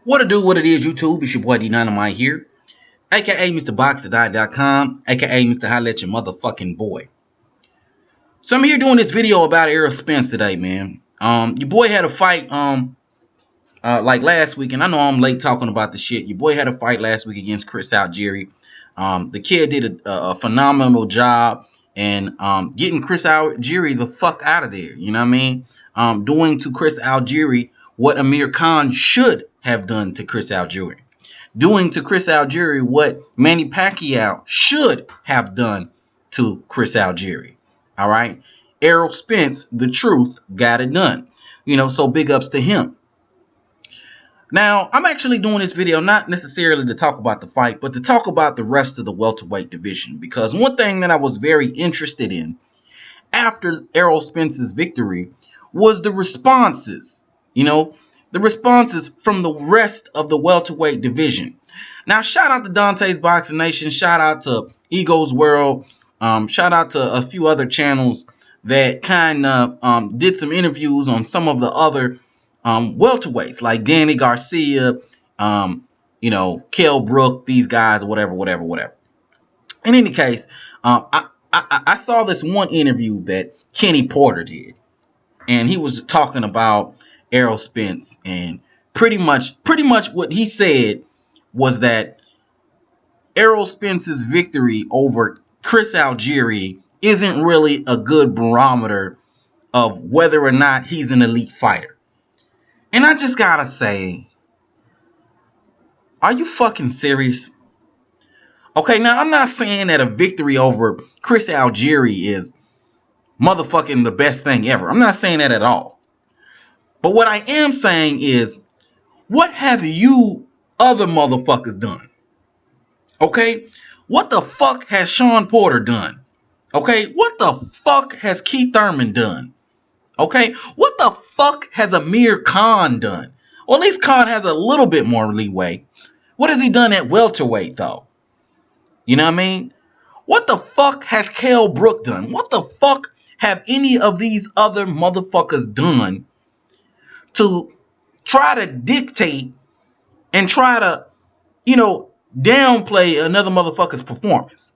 What to do, what it is, YouTube? It's your boy D Dynamite here, aka MrBoxTheDie.com, aka Mr. Holla at your motherfucking boy. So I'm here doing this video about Errol Spence today, man. Your boy had a fight like last week, and I know I'm late talking about the shit. Your boy had a fight last week against Chris Algieri. The kid did a phenomenal job and getting Chris Algieri the fuck out of there. You know what I mean? Doing to Chris Algieri what Amir Khan should have done to Chris Algieri. Doing to Chris Algieri what Manny Pacquiao should have done to Chris Algieri. All right? Errol Spence, the truth, got it done. You know, so big ups to him. Now, I'm actually doing this video not necessarily to talk about the fight, but to talk about the rest of the welterweight division. Because one thing that I was very interested in after Errol Spence's victory was the responses. You know, the responses from the rest of the welterweight division. Now, shout out to Dante's Boxing Nation. Shout out to Ego's World. Shout out to a few other channels that kind of did some interviews on some of the other welterweights, like Danny Garcia, you know, Kell Brook, these guys, whatever. In any case, I saw this one interview that Kenny Porter did, and he was talking about Errol Spence, and pretty much what he said was that Errol Spence's victory over Chris Algieri isn't really a good barometer of whether or not he's an elite fighter. And I just gotta say, are you fucking serious? Okay, now I'm not saying that a victory over Chris Algieri is motherfucking the best thing ever. I'm not saying that at all. But what I am saying is, what have you other motherfuckers done? Okay? What the fuck has Sean Porter done? Okay? What the fuck has Keith Thurman done? Okay? What the fuck has Amir Khan done? Well, at least Khan has a little bit more leeway. What has he done at welterweight, though? You know what I mean? What the fuck has Kell Brook done? What the fuck have any of these other motherfuckers done to try to dictate and try to, you know, downplay another motherfucker's performance?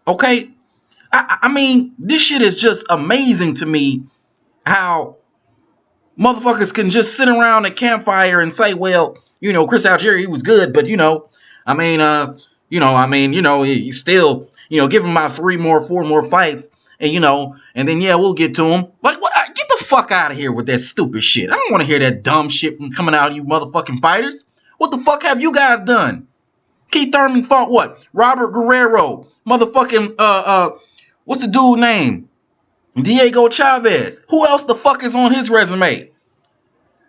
Okay? I mean, this shit is just amazing to me how motherfuckers can just sit around a campfire and say, well, you know, Chris Algieri, he was good, but, you know, you still, you know, give him about 4 more fights, and, you know, and then, yeah, we'll get to him. Like, what? Get the fuck out of here with that stupid shit. I don't want to hear that dumb shit from coming out of you motherfucking fighters. What the fuck have you guys done? Keith Thurman fought what? Robert Guerrero. Motherfucking, what's the dude name? Diego Chavez. Who else the fuck is on his resume?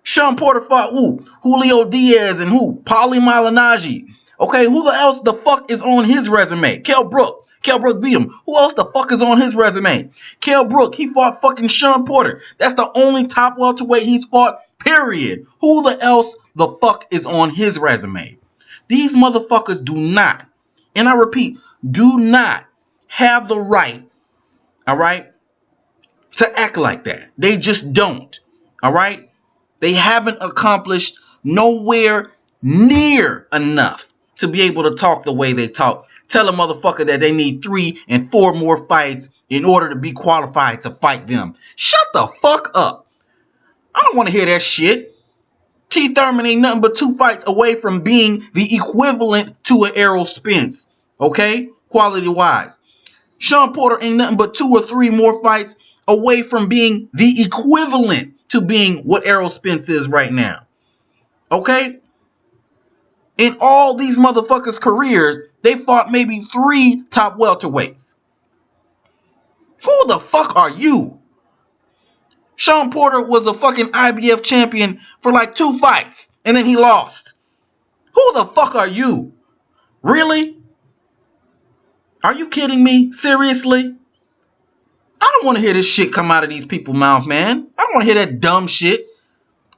Sean Porter fought who? Julio Diaz and who? Paulie Malignaggi. Okay, who else the fuck is on his resume? Kell Brook. Kell Brook beat him. Who else the fuck is on his resume? Kell Brook. He fought fucking Sean Porter. That's the only top welterweight he's fought, period. Who the else the fuck is on his resume? These motherfuckers do not, and I repeat, do not have the right, all right, to act like that. They just don't, all right? They haven't accomplished nowhere near enough to be able to talk the way they talk. Tell a motherfucker that they need 3 and 4 more fights in order to be qualified to fight them. Shut the fuck up. I don't want to hear that shit. Keith Thurman ain't nothing but 2 fights away from being the equivalent to an Errol Spence. Okay? Quality-wise. Sean Porter ain't nothing but 2 or 3 more fights away from being the equivalent to being what Errol Spence is right now. Okay? In all these motherfuckers' careers, they fought maybe 3 top welterweights. Who the fuck are you? Sean Porter was a fucking IBF champion for like 2 fights, and then he lost. Who the fuck are you? Really? Are you kidding me? Seriously? I don't want to hear this shit come out of these people's mouth, man. I don't want to hear that dumb shit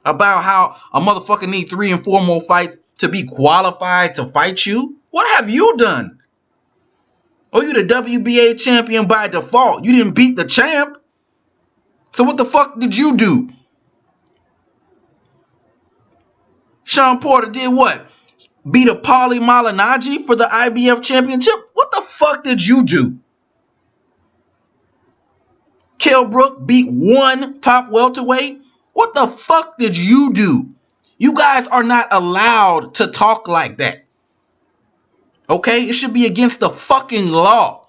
about how a motherfucker need 3 and 4 more fights to be qualified to fight you. What have you done? Oh, you the WBA champion by default. You didn't beat the champ. So what the fuck did you do? Sean Porter did what? Beat a Paulie Malignaggi for the IBF championship? What the fuck did you do? Kell Brook beat one top welterweight? What the fuck did you do? You guys are not allowed to talk like that. Okay? It should be against the fucking law.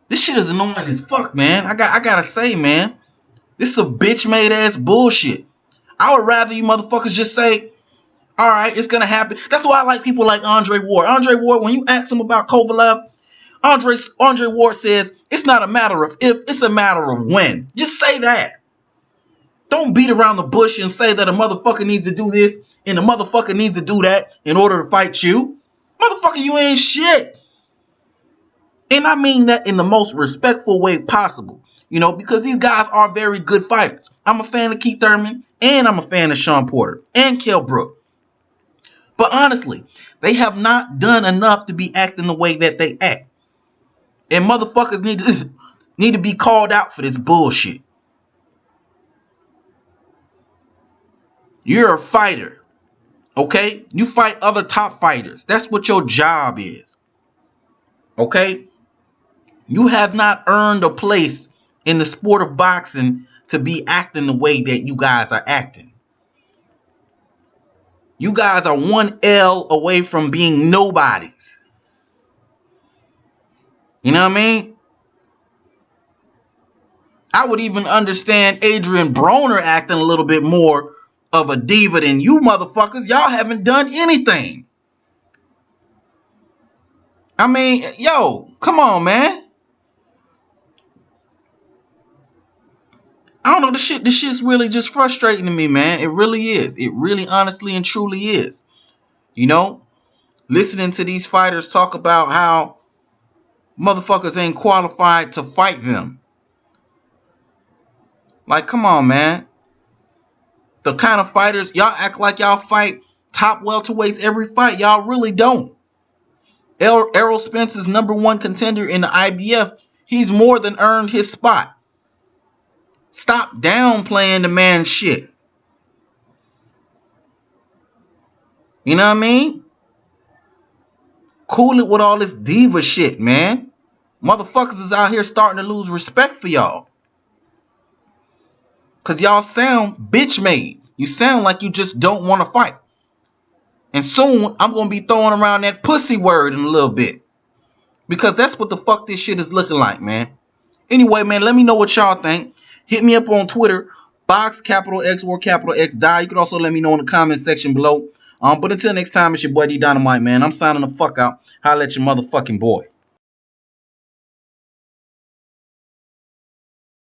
This shit is annoying as fuck, man. I gotta say, man. This is a bitch-made ass bullshit. I would rather you motherfuckers just say, alright, it's gonna happen. That's why I like people like Andre Ward. Andre Ward, when you ask him about Kovalev, Andre Ward says, it's not a matter of if, it's a matter of when. Just say that. Don't beat around the bush and say that a motherfucker needs to do this and a motherfucker needs to do that in order to fight you. Motherfucker, you ain't shit. And I mean that in the most respectful way possible. You know, because these guys are very good fighters. I'm a fan of Keith Thurman and I'm a fan of Sean Porter and Kell Brook. But honestly, they have not done enough to be acting the way that they act. And motherfuckers need to be called out for this bullshit. You're a fighter. Okay? You fight other top fighters. That's what your job is. Okay? You have not earned a place in the sport of boxing to be acting the way that you guys are acting. You guys are one L away from being nobodies. You know what I mean? I would even understand Adrian Broner acting a little bit more of a diva than you motherfuckers. Y'all haven't done anything. I mean, yo, come on, man. I don't know, this shit's really just frustrating to me, man. It really is. It really honestly and truly is. You know, listening to these fighters talk about how motherfuckers ain't qualified to fight them. Like, come on, man. The kind of fighters, y'all act like y'all fight top welterweights every fight. Y'all really don't. Errol Spence is #1 contender in the IBF. He's more than earned his spot. Stop downplaying the man's shit. You know what I mean? Cool it with all this diva shit, man. Motherfuckers is out here starting to lose respect for y'all. Because y'all sound bitch made. You sound like you just don't want to fight. And soon, I'm going to be throwing around that pussy word in a little bit. Because that's what the fuck this shit is looking like, man. Anyway, man, let me know what y'all think. Hit me up on Twitter. Box, X, or X, Die. You can also let me know in the comment section below. But until next time, it's your boy D Dynamite, man. I'm signing the fuck out. Holla at your motherfucking boy.